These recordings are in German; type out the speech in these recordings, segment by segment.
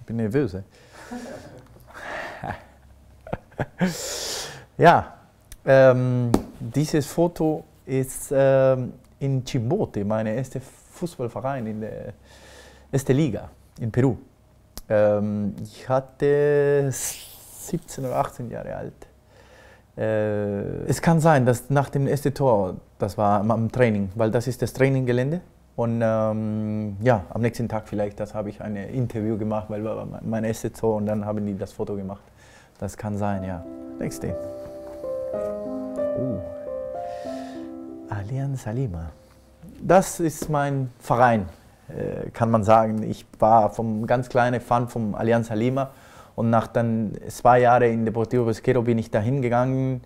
Ich bin nervös. Ja, dieses Foto ist in Chimbote, mein erster Fußballverein in der ersten Liga in Peru. Ich hatte 17 oder 18 Jahre alt. Es kann sein, dass nach dem ersten Tor, das war am Training, weil das ist das Traininggelände. Und ja, am nächsten Tag vielleicht, das habe ich ein Interview gemacht, weil war mein erstes Tor und dann haben die das Foto gemacht. Das kann sein, ja. Nächste. Alianza Lima. Das ist mein Verein, kann man sagen. Ich war vom ganz kleinen Fan von Alianza Lima und nach dann 2 Jahren in Deportivo Pesquero bin ich dahin gegangen.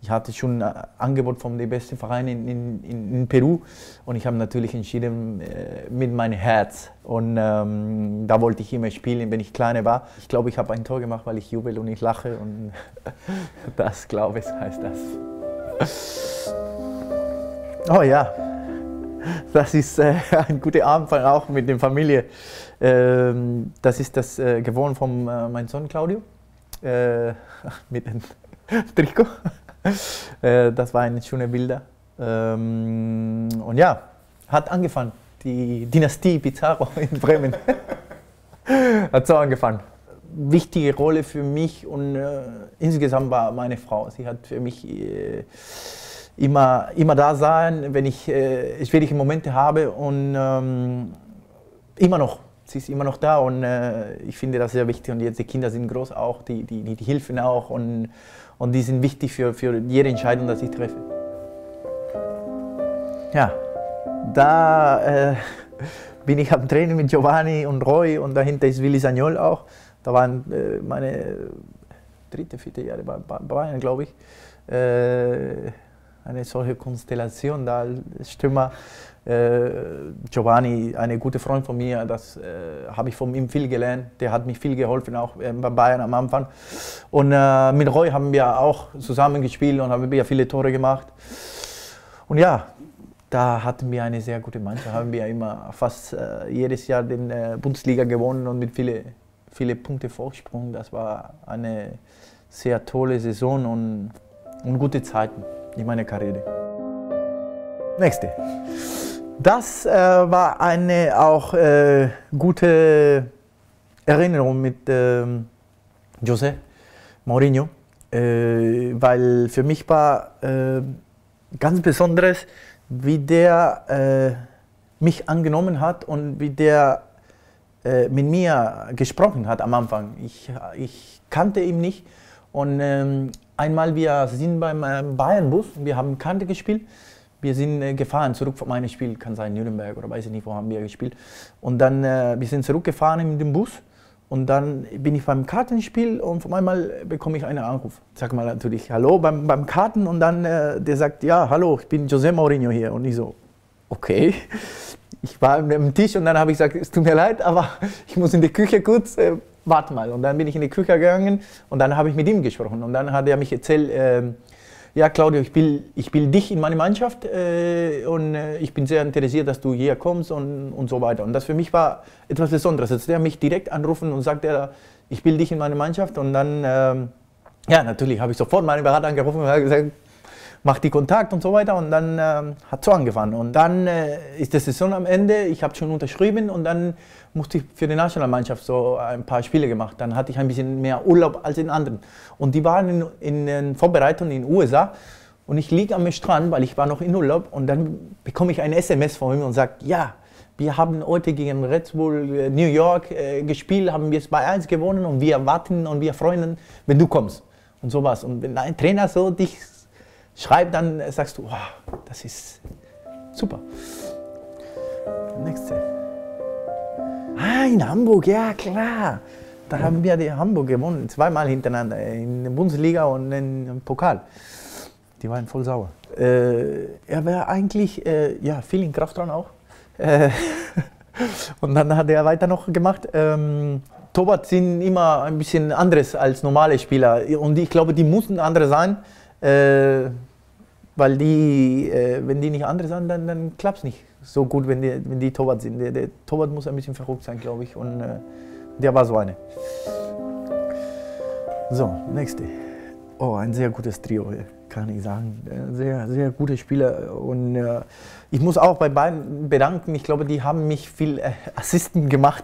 Ich hatte schon ein Angebot vom besten Verein in Peru und ich habe natürlich entschieden mit meinem Herz. Und da wollte ich immer spielen, wenn ich kleiner war. Ich glaube, ich habe ein Tor gemacht, weil ich jubel und ich lache und das, glaube ich, heißt das. Oh ja, das ist ein guter Abend auch mit der Familie. Das ist das gewonnen von meinem Sohn Claudio mit dem Trikot. Das waren schöne Bilder. Und ja, hat angefangen, die Dynastie Pizarro in Bremen. Hat so angefangen. Wichtige Rolle für mich und insgesamt war meine Frau. Sie hat für mich immer da sein, wenn ich schwierige Momente habe und immer noch. Sie ist immer noch da und ich finde das sehr wichtig und jetzt die Kinder sind groß auch, die helfen auch und die sind wichtig für jede Entscheidung, die ich treffe. Ja, da bin ich am Training mit Giovanni und Roy und dahinter ist Willy Sagnol auch. Da waren meine 3., 4. Jahre bei Bayern, glaube ich. Eine solche Konstellation da als Stürmer. Giovanni, ein guter Freund von mir, das habe ich von ihm viel gelernt. Der hat mich viel geholfen, auch bei Bayern am Anfang. Und mit Roy haben wir auch zusammen gespielt und haben wir viele Tore gemacht. Und ja, da hatten wir eine sehr gute Mannschaft. Haben wir immer fast jedes Jahr die Bundesliga gewonnen und mit viele Punkte Vorsprung. Das war eine sehr tolle Saison und gute Zeiten in meiner Karriere. Nächste. Das war eine auch gute Erinnerung mit José Mourinho, weil für mich war ganz Besonderes, wie der mich angenommen hat und wie der mit mir gesprochen hat am Anfang. Ich kannte ihn nicht und einmal wir sind beim Bayern-Bus, wir haben Kante gespielt. Wir sind gefahren, zurück von meinem Spiel, kann sein Nürnberg oder weiß ich nicht, wo haben wir gespielt. Und dann, wir sind zurückgefahren mit dem Bus und dann bin ich beim Kartenspiel und auf einmal bekomme ich einen Anruf. Ich sage mal natürlich Hallo beim Karten und dann der sagt, ja, hallo, ich bin José Mourinho hier. Und ich so, okay. Ich war am Tisch und dann habe ich gesagt, es tut mir leid, aber ich muss in die Küche kurz, warte mal. Und dann bin ich in die Küche gegangen und dann habe ich mit ihm gesprochen. Und dann hat er mich erzählt, ja, Claudio, ich will dich in meine Mannschaft und ich bin sehr interessiert, dass du hier kommst und so weiter. Und das für mich war etwas Besonderes. Jetzt der mich direkt anrufen und sagt, ich will dich in meine Mannschaft. Und dann, ja, natürlich habe ich sofort meinen Berater angerufen und gesagt, mach die Kontakt und so weiter. Und dann hat so angefangen. Und dann ist die Saison am Ende, ich habe schon unterschrieben und dann musste ich für die Nationalmannschaft so ein paar Spiele gemacht. Dann hatte ich ein bisschen mehr Urlaub als in anderen. Und die waren in Vorbereitung in den USA und ich liege am Strand, weil ich war noch in Urlaub und dann bekomme ich ein SMS von ihm und sage, ja, wir haben heute gegen Red Bull New York gespielt, haben wir 2-1 gewonnen und wir warten und wir freuen, wenn du kommst und sowas. Und wenn ein Trainer so dich schreibt, dann sagst du, wow, das ist super. Nächste. Ah, in Hamburg, ja klar. Da haben wir die Hamburg gewonnen, 2-mal hintereinander, in der Bundesliga und im Pokal. Die waren voll sauer. Er war eigentlich ja, viel in Kraftraum auch. Und dann hat er weiter noch gemacht. Torwart sind immer ein bisschen anderes als normale Spieler. Und ich glaube, die mussten andere sein. Weil die, wenn die nicht andere sind, dann klappt es nicht so gut, wenn die Torwart sind. Der Torwart muss ein bisschen verrückt sein, glaube ich. Und der war so eine. So, nächste. Oh, ein sehr gutes Trio, kann ich sagen. Sehr, sehr gute Spieler. Und ich muss auch bei beiden bedanken. Ich glaube, die haben mich viel Assisten gemacht.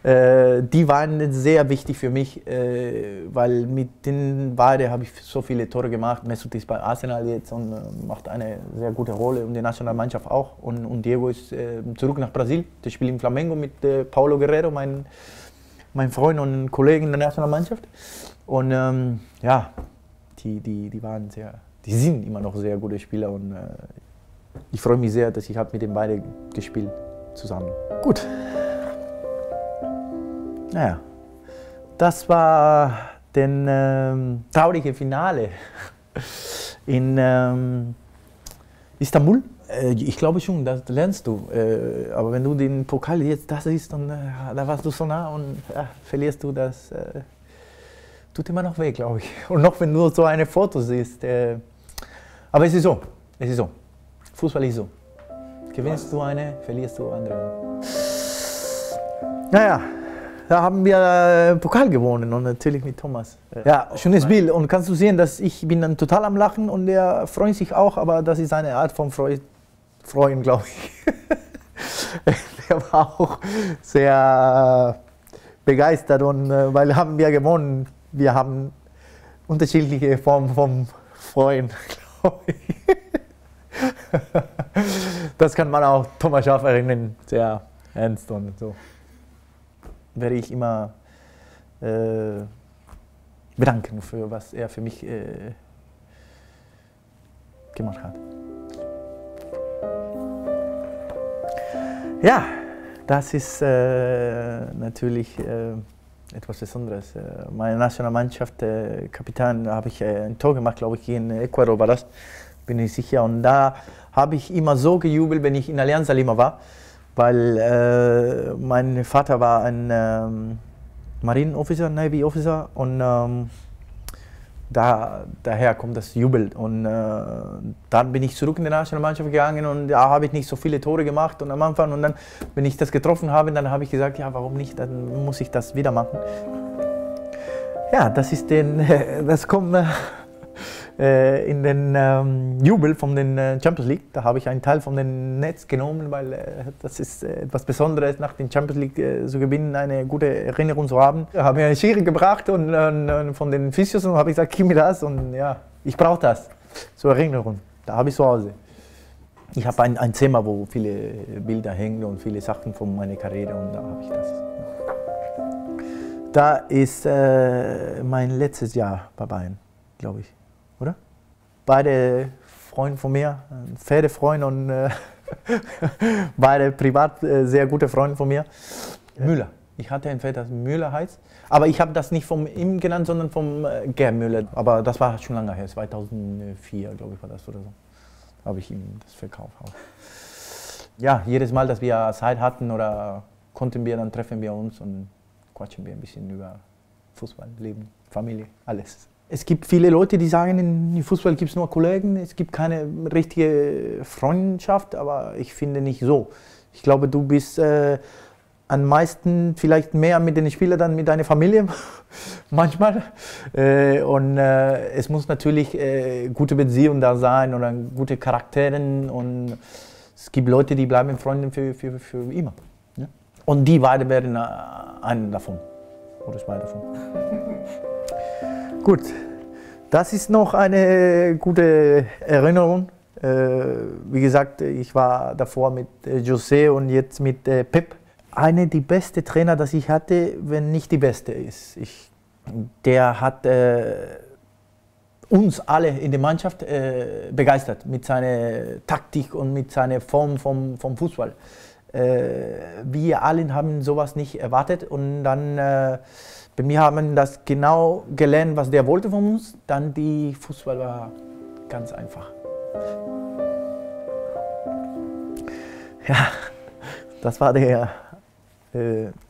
Die waren sehr wichtig für mich, weil mit den beiden habe ich so viele Tore gemacht. Mesut ist bei Arsenal jetzt und macht eine sehr gute Rolle und die Nationalmannschaft auch. Und Diego ist zurück nach Brasilien. Der spielt im Flamengo mit Paulo Guerrero, mein Freund und Kollege in der Nationalmannschaft. Und ja, die waren die sind immer noch sehr gute Spieler und ich freue mich sehr, dass ich mit den beiden gespielt zusammen. Gut. Naja, das war das traurige Finale in Istanbul. Ich glaube schon, das lernst du. Aber wenn du den Pokal jetzt das siehst, und da warst du so nah und verlierst du das, tut immer noch weh, glaube ich. Und noch wenn du so eine Foto siehst. Aber es ist so, Fußball ist so. Gewinnst du eine, verlierst du andere. Naja. Da haben wir Pokal gewonnen und natürlich mit Thomas. Ja, schönes Bild. Und kannst du sehen, dass ich bin dann total am Lachen und der freut sich auch, aber das ist eine Art von Freuen, glaube ich. Der war auch sehr begeistert und weil haben wir gewonnen. Wir haben unterschiedliche Formen von Freuen, glaube ich. Das kann man auch Thomas Schaaf erinnern, sehr ernst und so. Werde ich immer bedanken für was er für mich gemacht hat. Ja, das ist natürlich etwas Besonderes. Meine Nationalmannschaft, Kapitän, habe ich ein Tor gemacht, glaube ich, in Ecuador war das, bin ich sicher. Und da habe ich immer so gejubelt, wenn ich in Alianza Lima war. Weil mein Vater war ein Marineofficer, Navy Officer und daher kommt das Jubel. Und dann bin ich zurück in die Nationalmannschaft gegangen und da habe ich nicht so viele Tore gemacht und am Anfang und dann, wenn ich das getroffen habe, dann habe ich gesagt, ja, warum nicht, dann muss ich das wieder machen. Ja, das kommt in den Jubel von den Champions League. Da habe ich einen Teil von den Netz genommen, weil das ist etwas Besonderes, nach den Champions League zu gewinnen, eine gute Erinnerung zu haben. Da habe ich eine Schere gebracht und von den Physios und habe ich gesagt, gib mir das und ja, ich brauche das zur Erinnerung. Da habe ich zu Hause. Ich habe ein Zimmer, wo viele Bilder hängen und viele Sachen von meiner Karriere und da habe ich das. Da ist mein letztes Jahr bei Bayern, glaube ich. Oder? Beide Freunde von mir, ein Pferdefreund und beide privat sehr gute Freunde von mir. Müller. Ich hatte ein Pferd, das Müller heißt. Aber ich habe das nicht von ihm genannt, sondern vom Gerd Müller. Aber das war schon lange her, 2004, glaube ich, war das oder so. Habe ich ihm das verkauft. Auch. Ja, jedes Mal, dass wir Zeit hatten oder konnten wir, dann treffen wir uns und quatschen wir ein bisschen über Fußball, Leben, Familie, alles. Es gibt viele Leute, die sagen, im Fußball gibt es nur Kollegen, es gibt keine richtige Freundschaft, aber ich finde nicht so. Ich glaube, du bist am meisten vielleicht mehr mit den Spielern dann mit deiner Familie, manchmal. Und es muss natürlich gute Beziehungen da sein oder gute Charakteren und es gibt Leute, die bleiben Freunde für immer. Ja? Und die beiden werden einen davon, oder zwei davon. Gut, das ist noch eine gute Erinnerung. Wie gesagt, ich war davor mit José und jetzt mit Pep. Eine der besten Trainer, das ich hatte, wenn nicht die beste ist. Der hat uns alle in der Mannschaft begeistert mit seiner Taktik und mit seiner Form vom Fußball. Wir alle haben sowas nicht erwartet und dann wir haben das genau gelernt, was der wollte von uns. Dann die Fußball war ganz einfach. Ja, das war der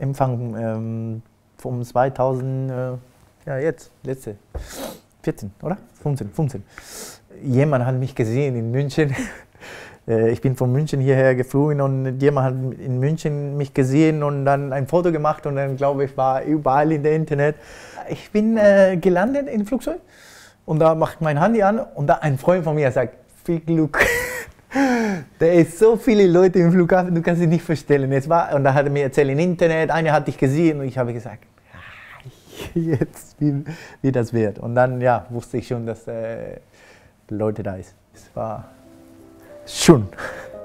Empfang vom 2000, ja jetzt, letzte, 14, oder? 15. Jemand hat mich gesehen in München. Ich bin von München hierher geflogen und jemand hat in München mich gesehen und dann ein Foto gemacht und dann glaube ich, war überall in der Internet. Ich bin gelandet im Flugzeug und da macht mein Handy an und da ein Freund von mir sagt, viel Glück. Da ist so viele Leute im Flughafen, du kannst dich nicht vorstellen. Und da hat er mir erzählt im Internet, einer hat dich gesehen und ich habe gesagt, jetzt wie das wird. Und dann ja, wusste ich schon, dass Leute da ist. Es war schon.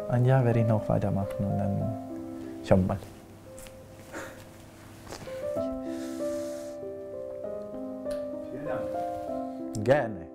Ein Jahr werde ich noch weitermachen und dann schauen wir mal. Vielen Dank. Gerne.